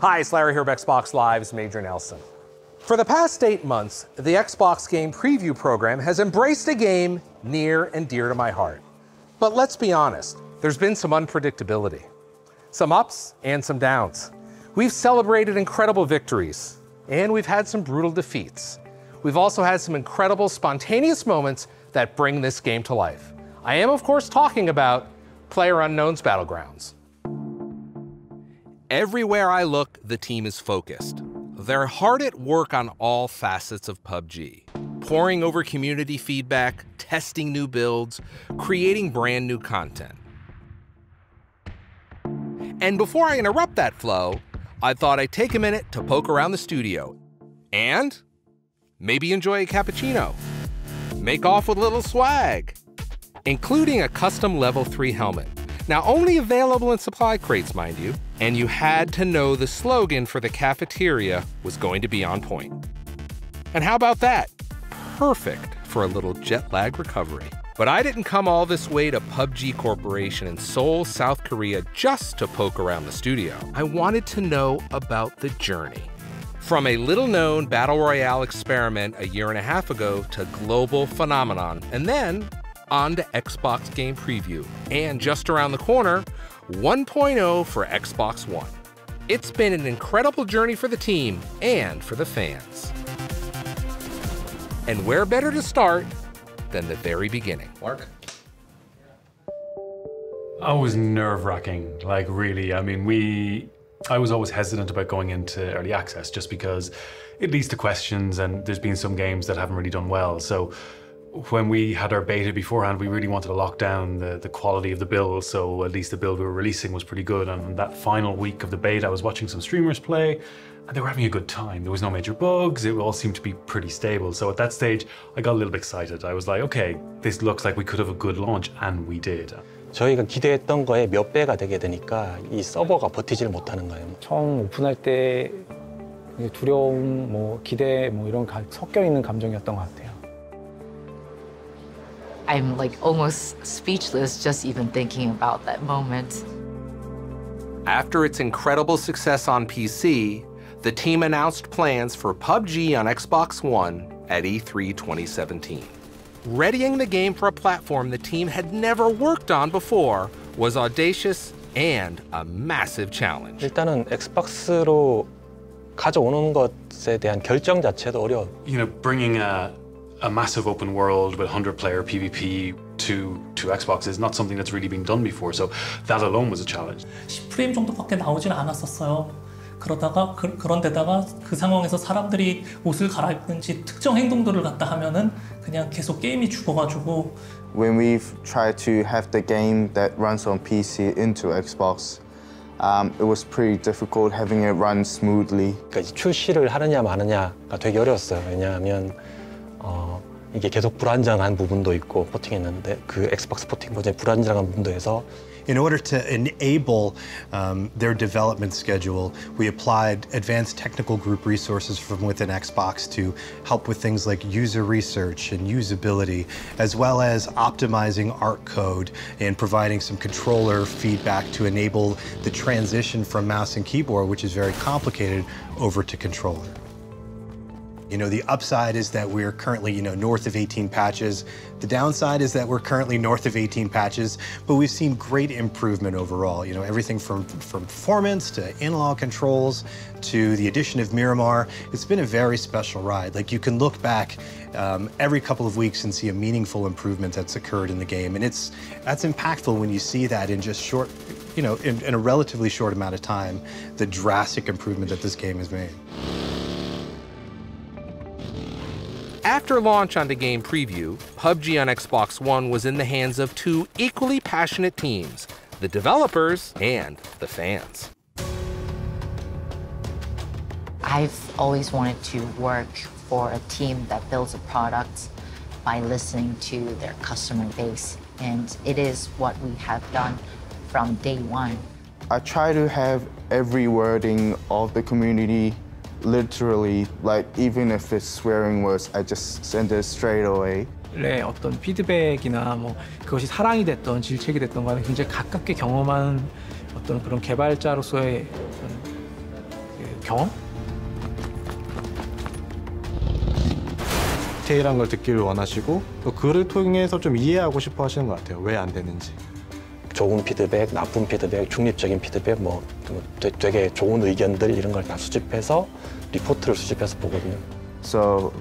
Hi, it's Larry here of Xbox Live's Major Nelson. For the past 8 months, the Xbox Game Preview program has embraced a game near and dear to my heart. But let's be honest, there's been some unpredictability. Some ups and some downs. We've celebrated incredible victories, and we've had some brutal defeats. We've also had some incredible spontaneous moments that bring this game to life. I am, of course, talking about PlayerUnknown's Battlegrounds. Everywhere I look, the team is focused. They're hard at work on all facets of PUBG, poring over community feedback, testing new builds, creating brand new content. And before I interrupt that flow, I thought I'd take a minute to poke around the studio and maybe enjoy a cappuccino, make off with a little swag, including a custom level 3 helmet. Now, only available in supply crates, mind you, and you had to know the slogan for the cafeteria was going to be on point. And how about that? Perfect for a little jet lag recovery. But I didn't come all this way to PUBG Corporation in Seoul, South Korea just to poke around the studio. I wanted to know about the journey. From a little-known Battle Royale experiment a year and a half ago to global phenomenon, and then on to Xbox Game Preview, and just around the corner, 1.0 for Xbox One. It's been an incredible journey for the team and for the fans. And where better to start than the very beginning? Mark? I was nerve-wracking, like really. I mean, I was always hesitant about going into early access just because it leads to questions, and there's been some games that haven't really done well. So when we had our beta beforehand, we really wanted to lock down the quality of the build, so at least the build we were releasing was pretty good. And that final week of the beta, I was watching some streamers play, and they were having a good time. There was no major bugs, it all seemed to be pretty stable. So at that stage, I got a little bit excited. I was like, okay, this looks like we could have a good launch, and we did. 저희가 기대했던 거에 몇 배가 되게 되니까 이 서버가 버티질 못하는 거예요. 처음 오픈할 때 두려움, 기대 이런 섞여 있는 감정이었던 것 같아요. I'm like almost speechless just even thinking about that moment. After its incredible success on PC, the team announced plans for PUBG on Xbox One at E3 2017. Readying the game for a platform the team had never worked on before was audacious and a massive challenge. 일단은 엑스박스로 가져오는 것에 대한 결정 자체도 어려워. You know, bringing a massive open world with 100-player PvP to Xbox is not something that's really been done before, so that alone was a challenge. 10프레임 정도밖에 나오질 않았었어요. 그러다가 그런데다가 그 상황에서 사람들이 옷을 갈아입든지 특정 행동들을 갖다 하면은 그냥 계속 게임이 죽어가지고. When we've tried to have the game that runs on PC into Xbox, it was pretty difficult having it run smoothly. 그러니까 출시를 하느냐 마느냐가 되게 어려웠어요. 왜냐하면 이게 계속 불안정한 부분도 있고 포팅했는데 그 엑스박스 포팅 버전이 불안정한 부분도 해서 In order to enable their development schedule, we applied advanced technical group resources from within Xbox to help with things like user research and usability, as well as optimizing art code and providing some controller feedback to enable the transition from mouse and keyboard, which is very complicated, over to controller. You know, the upside is that we're currently, north of 18 patches. The downside is that we're currently north of 18 patches, but we've seen great improvement overall. Everything from performance to analog controls to the addition of Miramar. It's been a very special ride. Like, you can look back every couple of weeks and see a meaningful improvement that's occurred in the game. And that's impactful when you see that in just short, in a relatively short amount of time, the drastic improvement that this game has made. After launch on the Game Preview, PUBG on Xbox One was in the hands of two equally passionate teams, the developers and the fans. I've always wanted to work for a team that builds a product by listening to their customer base, and it is what we have done from day one. I try to have every wording of the community literally, like even if it's swearing words, I just send it straight away. 어떤 피드백이나 그것이 사랑이 됐던 질책이 됐던 간에 굉장히 가깝게 경험한 어떤 그런 개발자로서의 경험? 디테일한 걸 듣기를 원하시고 또 그를 통해서 좀 이해하고 싶어 하시는 것 같아요. 왜 안 되는지. 좋은 피드백, 나쁜 피드백, 중립적인 피드백, 되게 좋은 의견들 이런 걸 다 수집해서 리포트를 수집해서 보거든요. So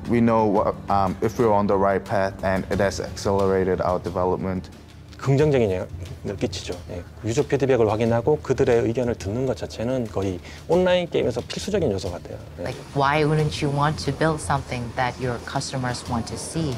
we know if we're on the right path and it has accelerated our development. 긍정적인 영향을 끼치죠. 유저 피드백을 확인하고 그들의 의견을 듣는 것 자체는 거의 온라인 게임에서 필수적인 요소 같아요. Like, why wouldn't you want to build something that your customers want to see?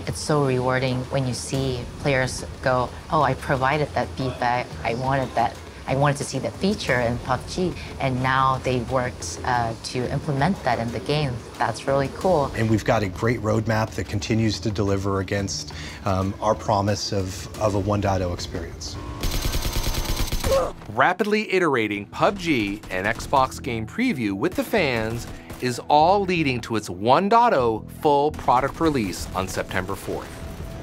It's so rewarding when you see players go, oh, I provided that feedback, I wanted to see that feature in PUBG, and now they worked to implement that in the game. That's really cool. And we've got a great roadmap that continues to deliver against our promise of a 1.0 experience. Rapidly iterating PUBG and Xbox game preview with the fans is all leading to its 1.0 full product release on September 4th.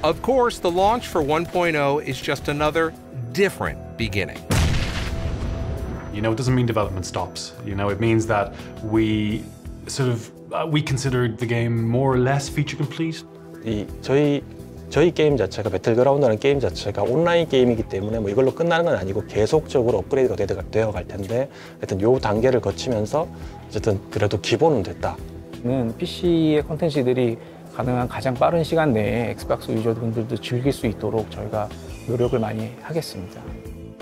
Of course, the launch for 1.0 is just another different beginning. You know, it doesn't mean development stops. You know, it means that we we consider the game more or less feature complete. 저희 게임 자체가 배틀그라운드라는 게임 자체가 온라인 게임이기 때문에 뭐 이걸로 끝나는 건 아니고 계속적으로 업그레이드가 되어 갈 텐데 하여튼 요 단계를 거치면서 어쨌든 그래도 기본은 됐다. PC의 콘텐츠들이 가능한 가장 빠른 시간 내에 엑스박스 유저분들도 즐길 수 있도록 저희가 노력을 많이 하겠습니다.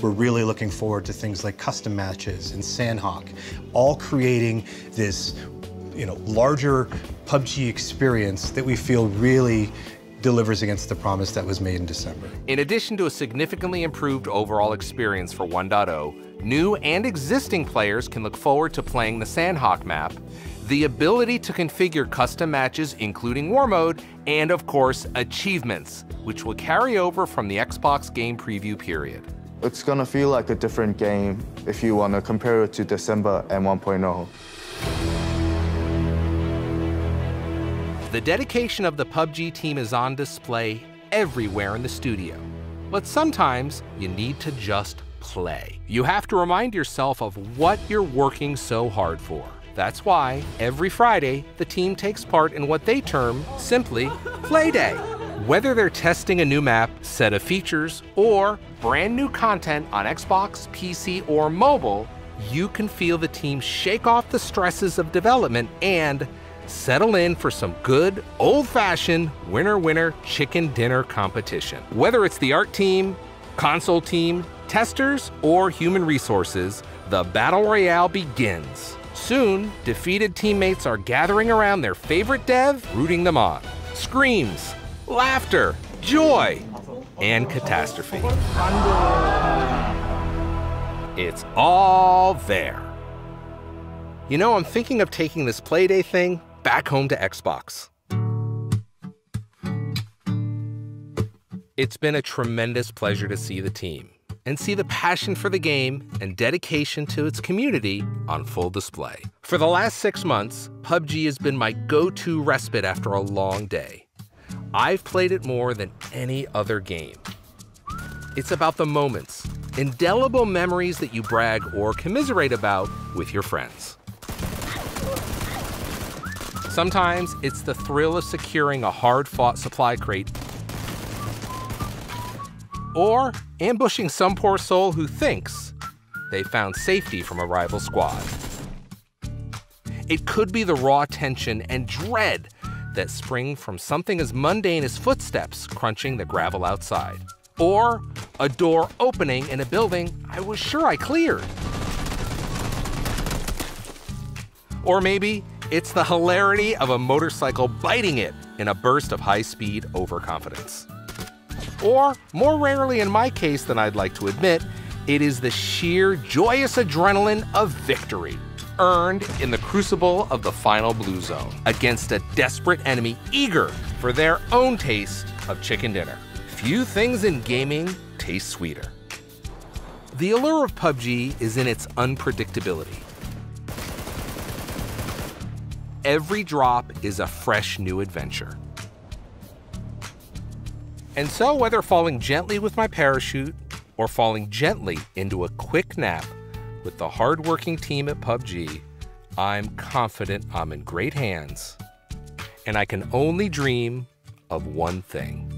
We're really looking forward to things like custom matches and Sandhawk, all creating this, larger PUBG experience that we feel really delivers against the promise that was made in December. In addition to a significantly improved overall experience for 1.0, new and existing players can look forward to playing the Sandhawk map, the ability to configure custom matches including War Mode, and of course, achievements, which will carry over from the Xbox game preview period. It's gonna feel like a different game if you wanna compare it to December and 1.0. The dedication of the PUBG team is on display everywhere in the studio. But sometimes you need to just play. You have to remind yourself of what you're working so hard for. That's why every Friday, the team takes part in what they term simply Play Day. Whether they're testing a new map, set of features, or brand new content on Xbox, PC, or mobile, you can feel the team shake off the stresses of development and settle in for some good, old-fashioned winner-winner chicken dinner competition. Whether it's the art team, console team, testers, or human resources, the battle royale begins. Soon, defeated teammates are gathering around their favorite dev, rooting them on. Screams, laughter, joy, and catastrophe. It's all there. You know, I'm thinking of taking this Playday thing back home to Xbox. It's been a tremendous pleasure to see the team and see the passion for the game and dedication to its community on full display. For the last 6 months, PUBG has been my go-to respite after a long day. I've played it more than any other game. It's about the moments, indelible memories that you brag or commiserate about with your friends. Sometimes it's the thrill of securing a hard-fought supply crate or ambushing some poor soul who thinks they found safety from a rival squad. It could be the raw tension and dread that spring from something as mundane as footsteps crunching the gravel outside, or a door opening in a building I was sure I cleared. Or maybe it's the hilarity of a motorcycle biting it in a burst of high-speed overconfidence. Or, more rarely in my case than I'd like to admit, it is the sheer joyous adrenaline of victory, earned in the crucible of the final blue zone, against a desperate enemy eager for their own taste of chicken dinner. Few things in gaming taste sweeter. The allure of PUBG is in its unpredictability. Every drop is a fresh new adventure. And so whether falling gently with my parachute or falling gently into a quick nap with the hardworking team at PUBG, I'm confident I'm in great hands, and I can only dream of one thing.